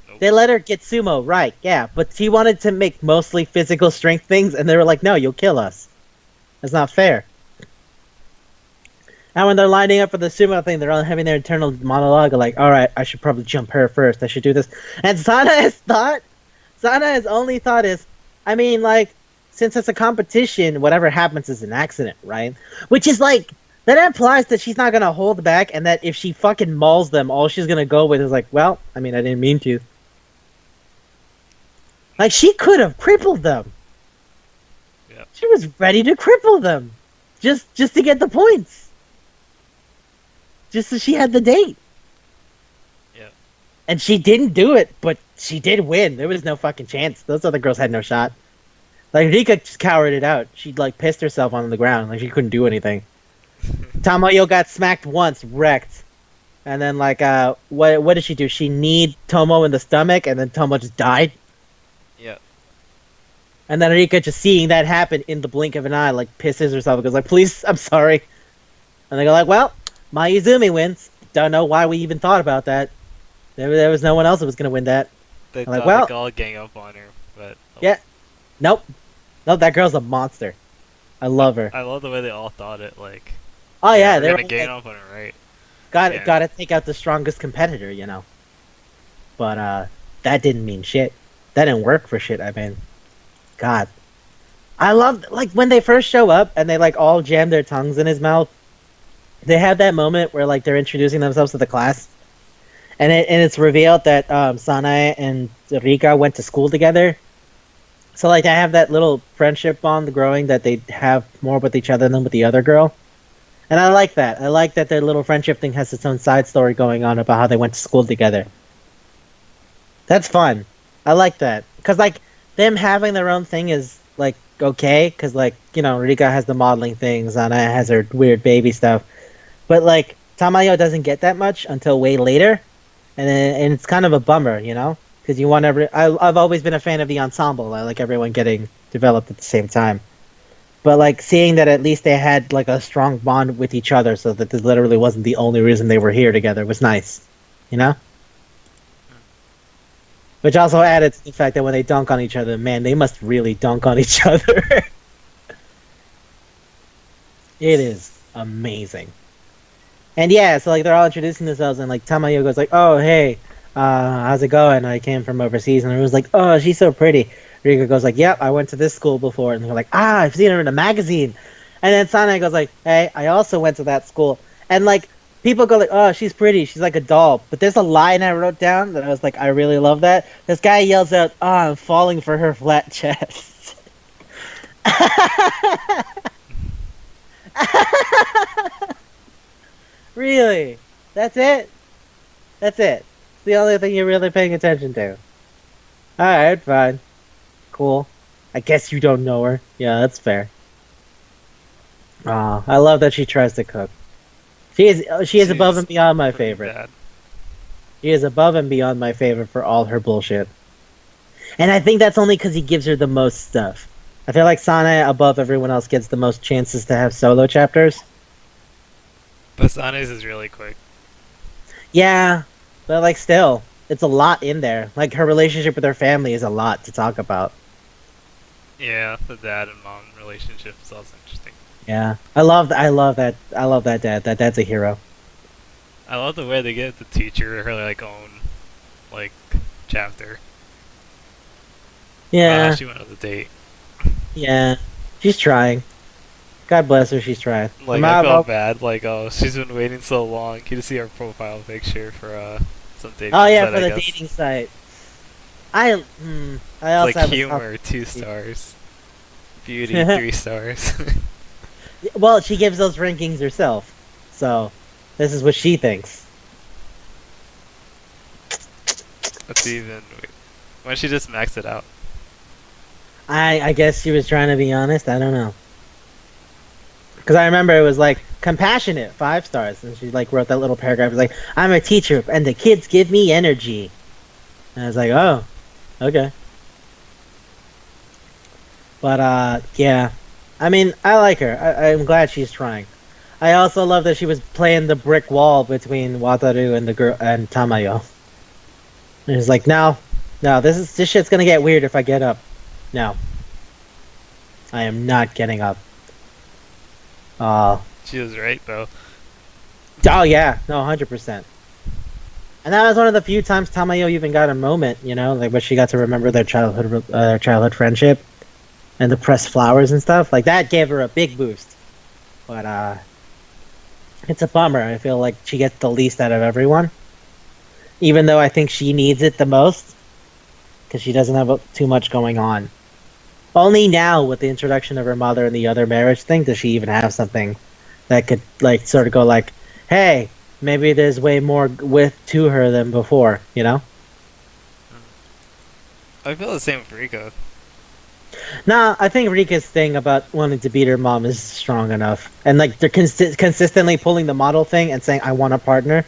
Nope. They let her get sumo, right, yeah, but she wanted to make mostly physical strength things, and they were like, no, you'll kill us. That's not fair. And when they're lining up for the sumo thing, they're all having their internal monologue of like, alright, I should probably jump her first, I should do this. And Sanae's only thought is, I mean, like, since it's a competition, whatever happens is an accident, right? Which is like, that implies that she's not gonna hold back, and that if she fucking mauls them, all she's gonna go with is like, well, I mean, I didn't mean to. Like, she could have crippled them. Yep. She was ready to cripple them. Just to get the points. Just so she had the date. Yep. And she didn't do it, but she did win. There was no fucking chance. Those other girls had no shot. Like, Rika just cowered it out. She, like, pissed herself on the ground. Like, she couldn't do anything. Tamayo got smacked once, wrecked. And then, like, what did she do? She kneed Tomo in the stomach, and then Tomo just died. Yep. And then Rika, just seeing that happen in the blink of an eye, like, pisses herself and goes like, please, I'm sorry. And they go like, well, Mayuzumi wins. Don't know why we even thought about that. There was no one else that was going to win that. They I'm like, thought well, they could all gang up on her, but... Yeah. Nope, that girl's a monster. I love her. I love the way they all thought it, like... Oh yeah, they're they were gonna gang like, up on her, right? gotta take out the strongest competitor, you know. But that didn't mean shit. That didn't work for shit. I mean, God, I love like when they first show up and they like all jam their tongues in his mouth. They have that moment where like they're introducing themselves to the class, and it's revealed that Sanae and Rika went to school together. So like they have that little friendship bond growing that they have more with each other than with the other girl. And I like that. I like that their little friendship thing has its own side story going on about how they went to school together. That's fun. I like that. Because, like, them having their own thing is, like, okay. Because, like, you know, Rika has the modeling things, Anna has her weird baby stuff. But, like, Tamayo doesn't get that much until way later. And it's kind of a bummer, you know? Because you want I've always been a fan of the ensemble. I like everyone getting developed at the same time. But, like, seeing that at least they had, like, a strong bond with each other so that this literally wasn't the only reason they were here together was nice. You know? Which also added to the fact that when they dunk on each other, man, they must really dunk on each other. It is amazing. And yeah, so, like, they're all introducing themselves, and, like, Tamayo goes like, oh, hey, how's it going? I came from overseas. And it was like, oh, she's so pretty. Rika goes like, yep, I went to this school before. And they're like, I've seen her in a magazine. And then Sanae goes like, hey, I also went to that school. And like, people go like, oh, she's pretty. She's like a doll. But there's a line I wrote down that I was like, I really love that. This guy yells out, oh, I'm falling for her flat chest. Really? That's it? That's it. It's the only thing you're really paying attention to. Alright, fine. Cool. I guess you don't know her. Yeah, that's fair. Oh, I love that she tries to cook. She is above and beyond my favorite. Bad. She is above and beyond my favorite for all her bullshit. And I think that's only because he gives her the most stuff. I feel like Sana, above everyone else, gets the most chances to have solo chapters. But Sane's is really quick. Yeah, but like still, it's a lot in there. Like her relationship with her family is a lot to talk about. Yeah, the dad and mom relationship is also interesting. Yeah, I love that. I love that. I love that dad. That dad's a hero. I love the way they get the teacher her like own like chapter about how Yeah, she went on the date. yeah. She's trying. God bless her. She's trying. Like I felt bad. Like oh, she's been waiting so long. You to see her profile picture for some dating Oh yeah, site, for I the guess. dating site. I I It's also like have a humor, soft- 2 stars. Beauty, 3 stars. Well, she gives those rankings herself, so this is what she thinks. That's even. Why don't she just max it out? I guess she was trying to be honest. I don't know. Because I remember it was like compassionate 5 stars, and she like wrote that little paragraph. It was like, "I'm a teacher, and the kids give me energy." And I was like, "Oh, okay." But yeah. I mean, I like her. I'm glad she's trying. I also love that she was playing the brick wall between Wataru and the girl and Tamayo. And it's like, no, no, this shit's gonna get weird if I get up. No, I am not getting up. Uh, She was right though. oh yeah, no, 100%. And that was one of the few times Tamayo even got a moment, you know, like where she got to remember their childhood friendship and the pressed flowers and stuff. Like that gave her a big boost. But it's a bummer. I feel like she gets the least out of everyone, even though I think she needs it the most because she doesn't have too much going on. Only now, with the introduction of her mother and the other marriage thing, does she even have something that could like sort of go like, "Hey, maybe there's way more width to her than before," you know? I feel the same with Rika. Nah, I think Rika's thing about wanting to beat her mom is strong enough, and like they're consistently pulling the model thing and saying, "I want a partner."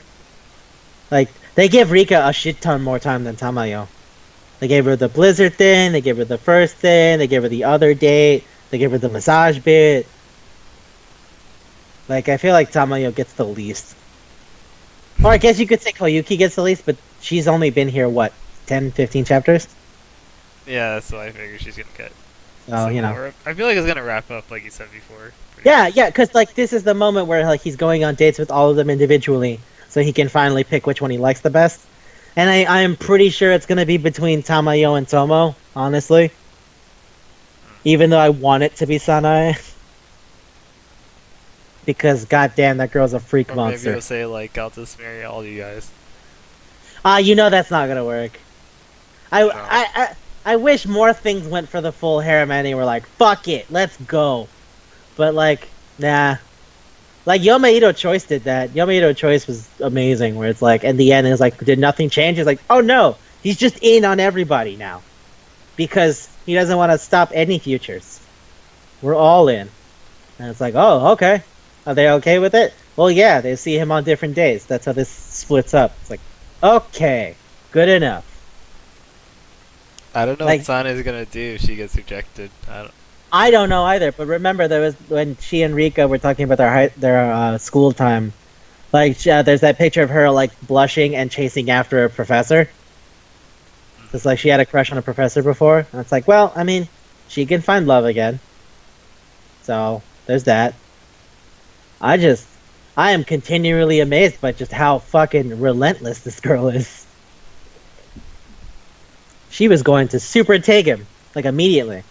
Like they give Rika a shit ton more time than Tamayo. They gave her the blizzard thing, they gave her the first thing, they gave her the other date, they gave her the massage bit. Like I feel like Tamayo gets the least. Or I guess you could say Koyuki gets the least, but she's only been here what, 10, 15 chapters? Yeah, that's what I figure she's gonna get. So, you know. I feel like it's gonna wrap up like you said before. Yeah, yeah, because like this is the moment where like he's going on dates with all of them individually, so he can finally pick which one he likes the best. And I am pretty sure it's gonna be between Tamayo and Tomo, honestly. Even though I want it to be Sanae. Because goddamn, that girl's a freak Or maybe monster. he'll say like, "I'll just marry all you guys." You know that's not gonna work. I, No. I wish more things went for the full harem and they were like, fuck it, let's go. But like, nah. Like Yomahito Choice did that. Yomahito Choice was amazing, where it's like, in the end, it's like, did nothing change? It's like, oh no, he's just in on everybody now. Because he doesn't want to stop any futures. We're all in. And it's like, oh, okay. Are they okay with it? Well, yeah, they see him on different days. That's how this splits up. It's like, okay, good enough. I don't know Like- what Sana is gonna do if she gets rejected. I don't know either, but remember there was when she and Rika were talking about their school time. Like there's that picture of her like blushing and chasing after a professor. It's like she had a crush on a professor before, and it's like, well, I mean, she can find love again. So there's that. I am continually amazed by just how fucking relentless this girl is. She was going to super take him like immediately.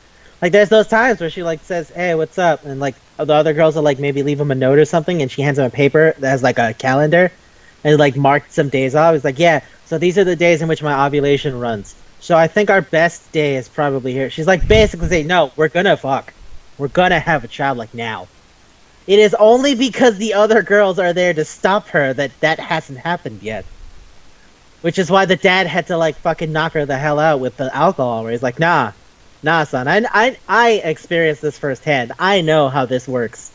Like there's those times where she like says, "Hey, what's up?" and like the other girls will like maybe leave him a note or something, and she hands him a paper that has like a calendar, and like marked some days off. It's like, yeah, so these are the days in which my ovulation runs. So I think our best day is probably here. She's like basically saying, "No, we're gonna fuck. We're gonna have a child like now." It is only because the other girls are there to stop her that hasn't happened yet. Which is why the dad had to like fucking knock her the hell out with the alcohol. Where he's like, "Nah, nah, son. I experienced this firsthand. I know how this works.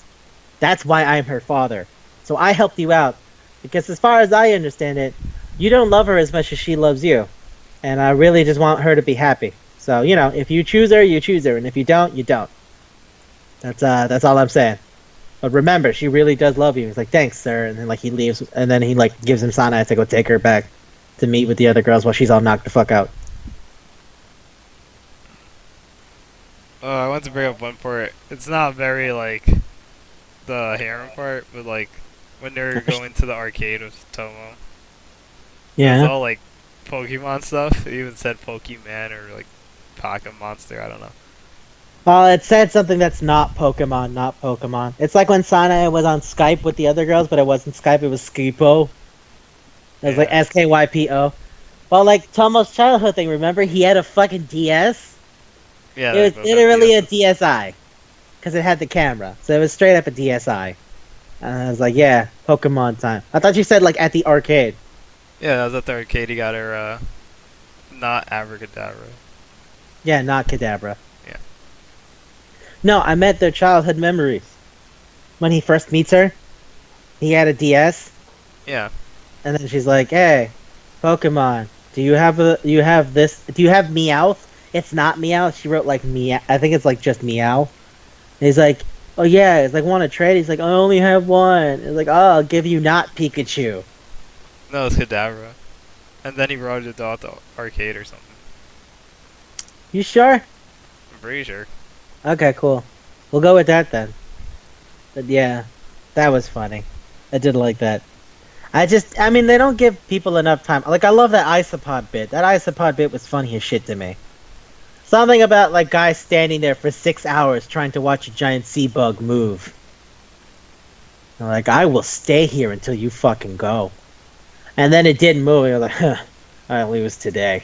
That's why I'm her father. So I helped you out because, as far as I understand it, you don't love her as much as she loves you, and I really just want her to be happy. So if you choose her, you choose her, and if you don't, you don't. That's all I'm saying. But remember, she really does love you. He's like, thanks, sir, and then like he leaves, and then he like gives him Sanae to go take her back to meet with the other girls while she's all knocked the fuck out. Oh, I want to bring up one part. It's not very like the harem part, but like when they're going to the arcade with Tomo. It's Yeah. all like Pokemon stuff. It even said Pokemon or like Pocket Monster. I don't know. Well, it said something that's not Pokemon, not Pokemon. It's like when Sanae was on Skype with the other girls, but it wasn't Skype, it was Skipo. It was like Yeah. SKYPO. Well, like Tomo's childhood thing, remember? He had a fucking DS? Yeah, It they was both have literally a DSs. DSi. Because it had the camera. So it was straight up a DSi. And I was like, yeah, Pokemon time. I thought you said like at the arcade. Yeah, that was at the arcade. He got her, not Abracadabra. Yeah, not Kadabra. Yeah. No, I meant their childhood memories. When he first meets her, he had a DS, Yeah. and then she's like, "Hey, Pokemon, you have this? Do you have Meowth? It's not Meowth." She wrote like Meow. I think it's like just Meow. And he's like, "Oh yeah." It's like, "Want to trade?" He's like, "I only have one." It's like, "Oh, I'll give you not Pikachu." No, it's Kadabra. And then he brought it out the arcade or something. You sure? I'm pretty sure. Okay, cool. We'll go with that then. But yeah, that was funny. I did like that. I mean, they don't give people enough time. Like, I love that isopod bit. That isopod bit was funny as shit to me. Something about, like, guys standing there for 6 hours trying to watch a giant sea bug move. They're like, I will stay here until you fucking go. And then it didn't move. You're like, huh, I'll lose today.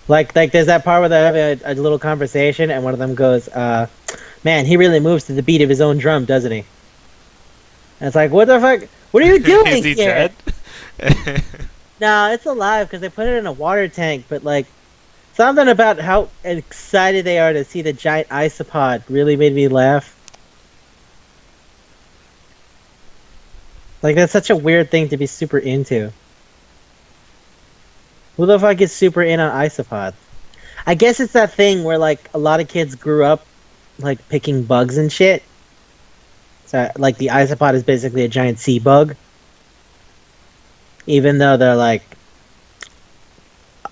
Like, there's that part where they have a little conversation, and one of them goes, man, he really moves to the beat of his own drum, doesn't he? And it's like, what the fuck? What are you doing Is he here? dead? No, it's alive because they put it in a water tank, but like something about how excited they are to see the giant isopod really made me laugh. Like that's such a weird thing to be super into. Who the fuck is super in on isopods? I guess it's that thing where like a lot of kids grew up like picking bugs and shit. So like the isopod is basically a giant sea bug. Even though they're like,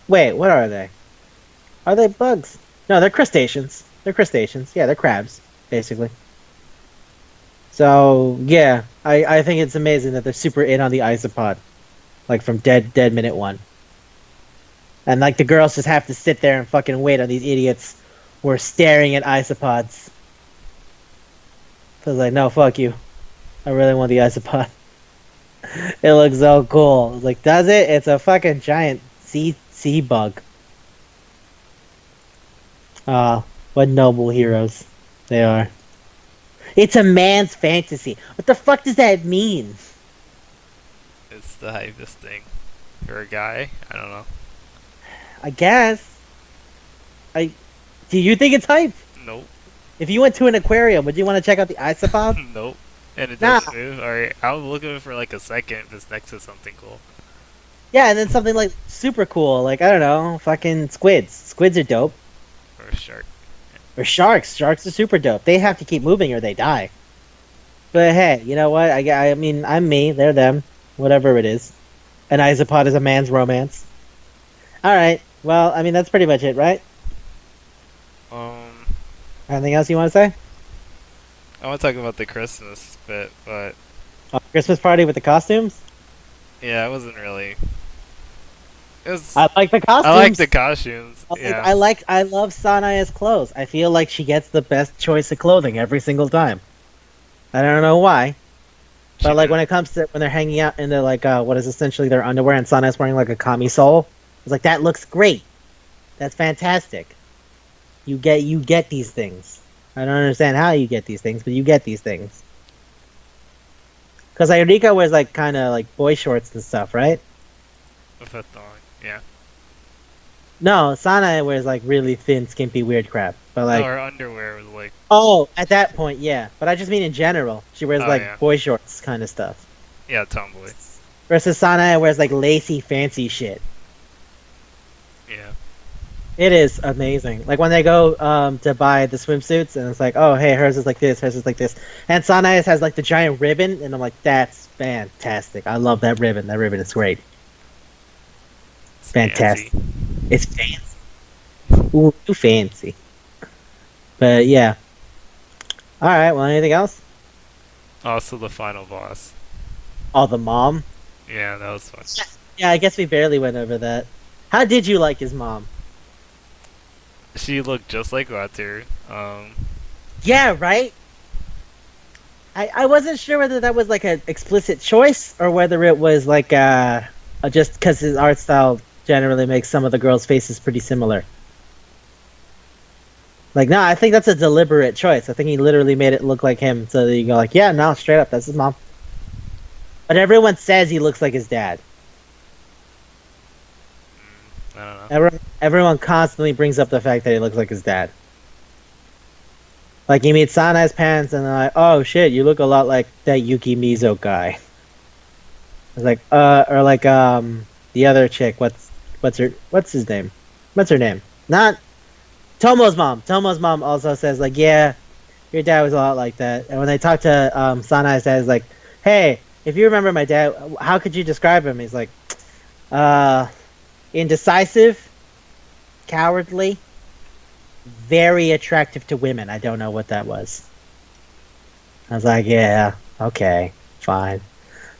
wait, what are they? Are they bugs? No, they're crustaceans. They're crustaceans. Yeah, they're crabs, basically. So yeah, I think it's amazing that they're super in on the isopod, like from dead minute one. And like the girls just have to sit there and fucking wait on these idiots who are staring at isopods. So I was like, no, fuck you. I really want the isopod. It looks so cool. I was like, does it? It's a fucking giant sea bug. Ah, what noble heroes they are. It's a man's fantasy. What the fuck does that mean? It's the hypest thing. For a guy? I don't know. I guess. Do you think it's hype? Nope. If you went to an aquarium, would you want to check out the isopod? Nope. And it Nah. doesn't move? Alright, I'll look at it for like a second if it's next to something cool. Yeah, and then something like super cool, like I don't know, fucking squids. Squids are dope. Or a shark. Or sharks. Sharks are super dope. They have to keep moving or they die. But hey, you know what? I mean, I'm me. They're them. Whatever it is. An isopod is a man's romance. All right. Well, I mean, that's pretty much it, right? Um, Anything else you want to say? I want to talk about the Christmas bit, but Christmas party with the costumes? yeah, it wasn't really. It was. I like the costumes. I like the costumes. Yeah. I love Sanaya's clothes. I feel like she gets the best choice of clothing every single time. I don't know why. But like when it comes to when they're hanging out in their like what is essentially their underwear and Sanaya's wearing like a camisole, it's like that looks great. That's fantastic. You get these things. I don't understand how you get these things, but you get these things. Because Eureka wears like kind of like boy shorts and stuff, right? With a thong. Yeah. No, Sanaya wears like really thin, skimpy, weird crap. But like, No, her underwear was like. oh, at that point, yeah. But I just mean in general, she wears Oh, like yeah. boy shorts kind of stuff. Yeah, tomboy. versus Sanae wears like lacy, fancy shit. Yeah. It is amazing. Like when they go to buy the swimsuits, and it's like, oh hey, hers is like this, hers is like this, and Sanae's has like the giant ribbon, and I'm like, that's fantastic. I love that ribbon. That ribbon is great. It's fancy. Fantastic. It's fancy. Ooh, too fancy. But yeah. All right. Well, anything else? Also, the final boss. Oh, the mom. Yeah, that was fun. Yeah, I guess we barely went over that. How did you like his mom? She looked just like Wataru. Yeah, right. I wasn't sure whether that was like an explicit choice or whether it was like just because his art style generally makes some of the girls' faces pretty similar. Like, no, I think that's a deliberate choice. I think he literally made it look like him, so that you go like, yeah, no, straight up, that's his mom. But everyone says he looks like his dad. I don't know. Everyone constantly brings up the fact that he looks like his dad. Like, he meets Sanae's parents, and they're like, oh shit, you look a lot like that Yuki Mizo guy. It's like, or like, the other chick, what's his name? What's her name? Not Tomo's mom. Tomo's mom also says, like, yeah, your dad was a lot like that. And when they talk to Sanae's dad, it's like, hey, if you remember my dad, how could you describe him? He's like, indecisive, cowardly, very attractive to women. I don't know what that was. I was like, yeah, okay, fine.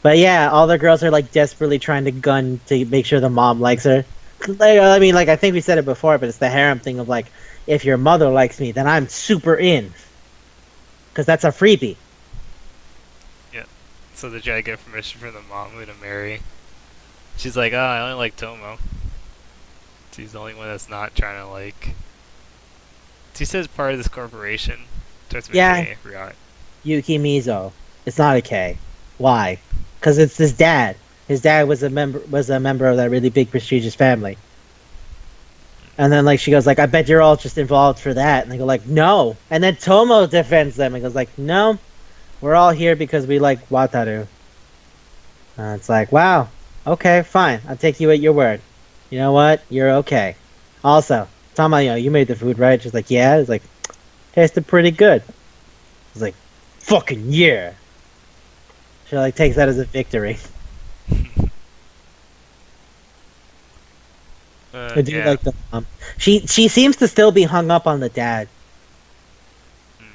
But yeah, all the girls are like desperately trying to gun to make sure the mom likes her. Like, I mean, like I think we said it before, but it's the harem thing of like, if your mother likes me, then I'm super in, because that's a freebie. Yeah. So the guy get permission from the mom to marry. She's like, oh, I only like Tomo. She's the only one that's not trying to like. She says part of this corporation. Starts with Yeah. K, I forgot. Yuki Mizo. It's not a K. Why? Because it's his dad. His dad was a member of that really big prestigious family. And then like she goes like, I bet you're all just involved for that. And they go like, no. And then Tomo defends them and goes like, no, we're all here because we like Wataru. It's like, wow, okay, fine, I'll take you at your word. You know what? You're okay. Also, Tama, you made the food, right? She's like, yeah. It's like, tasted pretty good. It's like, fucking yeah. She like takes that as a victory. I do Yeah. like the mom. She seems to still be hung up on the dad.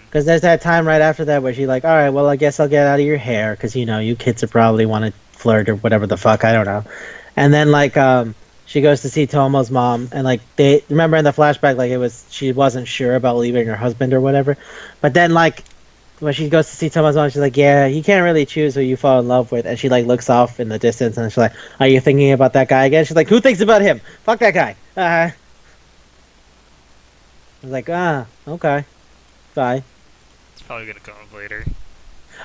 Because there's that time right after that where she's like, all right, well, I guess I'll get out of your hair because, you kids are probably want to flirt or whatever the fuck, I don't know. And then, like, she goes to see Tomo's mom, and, like, they remember in the flashback, like, she wasn't sure about leaving her husband or whatever. But then, like, when she goes to see Tomo's mom, she's like, yeah, you can't really choose who you fall in love with. And she, like, looks off in the distance, and she's like, are you thinking about that guy again? She's like, who thinks about him? Fuck that guy. I was like, okay. Bye. It's probably gonna come up later.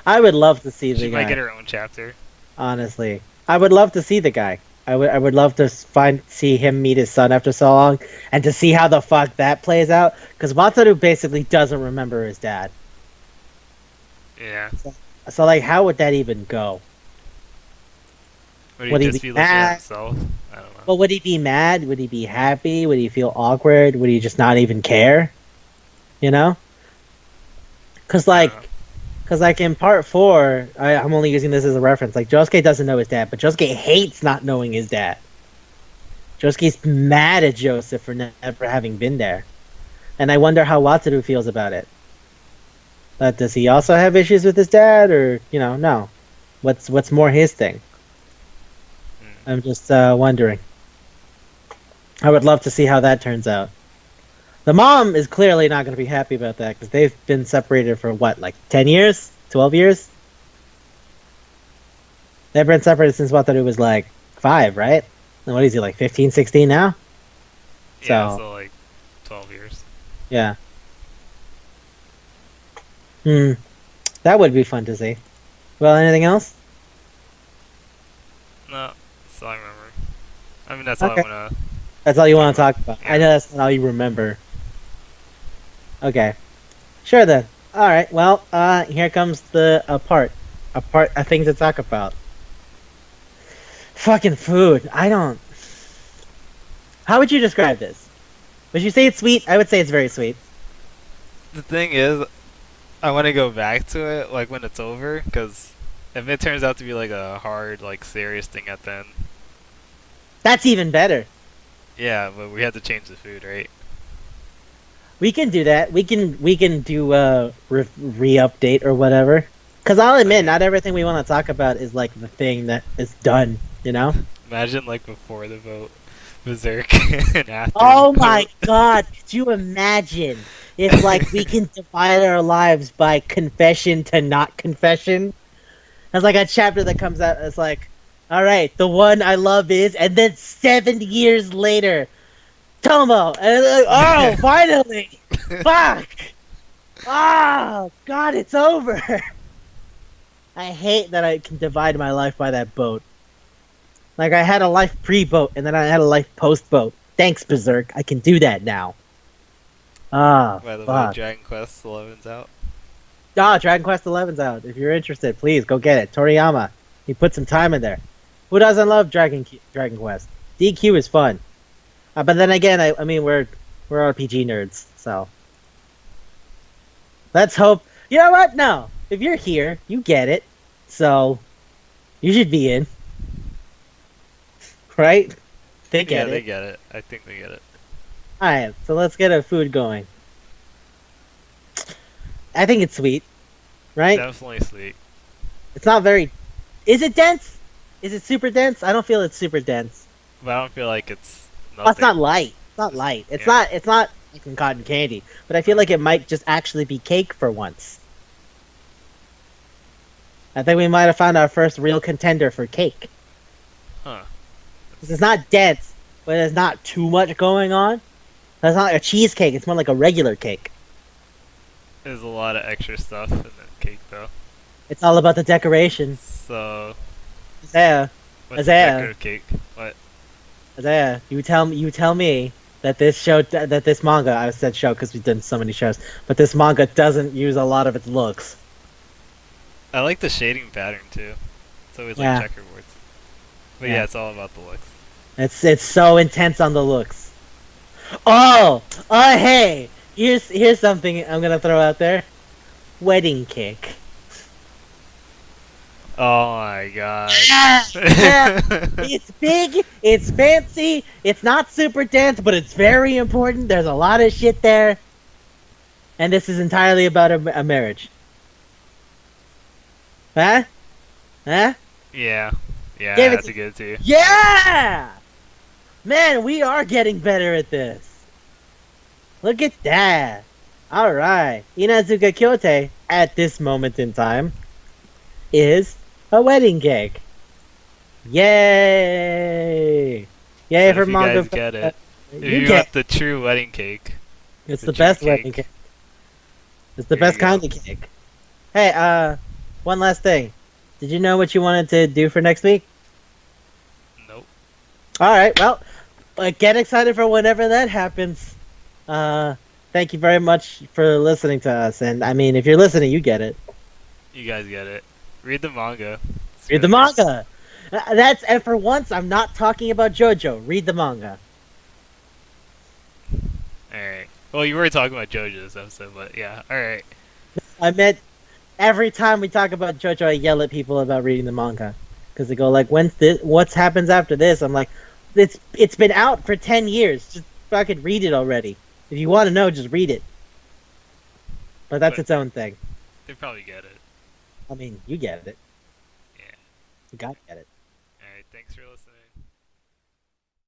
I would love to see the She guy. might get her own chapter. Honestly, I would love to see the guy. I would love to see him meet his son after so long, and to see how the fuck that plays out. Because Wataru basically doesn't remember his dad. Yeah. So like, how would that even go? Would Would he he just be be looking at mad? himself? I don't know. Well, would he be mad? Would he be happy? Would he feel awkward? Would he just not even care? You know? Because like, in part 4, I'm only using this as a reference. Like, Josuke doesn't know his dad, but Josuke hates not knowing his dad. Josuke's mad at Joseph for never having been there. And I wonder how Wataru feels about it. Does he also have issues with his dad, or, no? What's more his thing? I'm just wondering. I would love to see how that turns out. The mom is clearly not going to be happy about that, because they've been separated for, what, like 10 years? 12 years? They've been separated since Wataru was, like, 5, right? And what is he, like 15, 16 now? Yeah, so like 12 years. Yeah. That would be fun to see. Well, anything else? No, that's all I remember. I mean, that's all Okay. I wanna. That's all you want to talk about. Yeah. I know that's not all you remember. Okay. Sure then. Alright, well, here comes a thing to talk about. Fucking food. I don't. How would you describe this? Would you say it's sweet? I would say it's very sweet. The thing is, I want to go back to it like when it's over, because if it turns out to be like a hard, like serious thing at the end, That's even better. yeah, but we have to change the food, right? We can do that. We can do re-update or whatever. Cause I'll admit, Okay. not everything we want to talk about is like the thing that is done. You know? Imagine like before the vote, Berserk, and after Oh the my vote. god! Could you imagine if like we can divide our lives by confession to not confession? There's like a chapter that comes out. It's like, all right, the one I love is, and then 7 years later, Tomo, and it's like, oh, finally, fuck, oh god, it's over. I hate that I can divide my life by that boat. Like I had a life pre-boat, and then I had a life post-boat. Thanks, Berserk. I can do that now. Ah, By the way, fuck. Dragon Quest XI's out. Ah, Dragon Quest XI's out. If you're interested, please go get it. Toriyama, he put some time in there. Who doesn't love Dragon Quest? DQ is fun. But then again, I mean, we're RPG nerds, so let's hope. You know what? No, if you're here, you get it, so you should be in, right? They Yeah, get they it. get it. I think they get it. All right, so let's get our food going. I think it's sweet, right? Definitely sweet. It's not very. Is it dense? Is it super dense? I don't feel it's super dense. But I don't feel like it's Oh, it's not nothing. light. It's not light. It's Yeah. not. It's not like cotton candy. But I feel like it might just actually be cake for once. I think we might have found our first real contender for cake. Huh. It's not dense, but there's not too much going on. It's not like a cheesecake. It's more like a regular cake. There's a lot of extra stuff in the cake, though. It's all about the decoration. So, Isaiah, what's the Isaiah, decorative cake? What? Isaiah, you tell me that this manga, I said show because we've done so many shows, but this manga doesn't use a lot of its looks. I like the shading pattern too. It's always Yeah. like checkerboards. But Yeah. yeah, it's all about the looks. It's so intense on the looks. Oh, hey, here's something I'm gonna throw out there. Wedding cake. Oh my god. Yeah, yeah. It's big, it's fancy, it's not super dense, but it's very important. There's a lot of shit there, and this is entirely about a marriage. Huh? Huh? Yeah. Yeah, Give I it have to- to give it to you. Yeah! Man, we are getting better at this. Look at that. Alright. Iinazuke Kyoutei, at this moment in time, is a wedding cake. Yay! Yay So for if you manga. guys get it, if You you get want the true wedding cake, It's the the best true wedding cake. cake. It's the There you best go. kind of cake. Hey, one last thing. Did you know what you wanted to do for next week? Nope. Alright, well, get excited for whenever that happens. Thank you very much for listening to us. And I mean, if you're listening, you get it. You guys get it. Read the manga. It's Read the really good. manga. And for once, I'm not talking about JoJo. Read the manga. Alright. Well, you were talking about JoJo's episode, but yeah. Alright. I meant every time we talk about JoJo, I yell at people about reading the manga because they go like, "When's this? What happens after this?" I'm like, "It's been out for 10 years. Just fucking read it already. If you want to know, just read it." But that's But- its own thing. They probably get it. I mean, you get it. Yeah. You gotta get it. Alright, thanks for listening.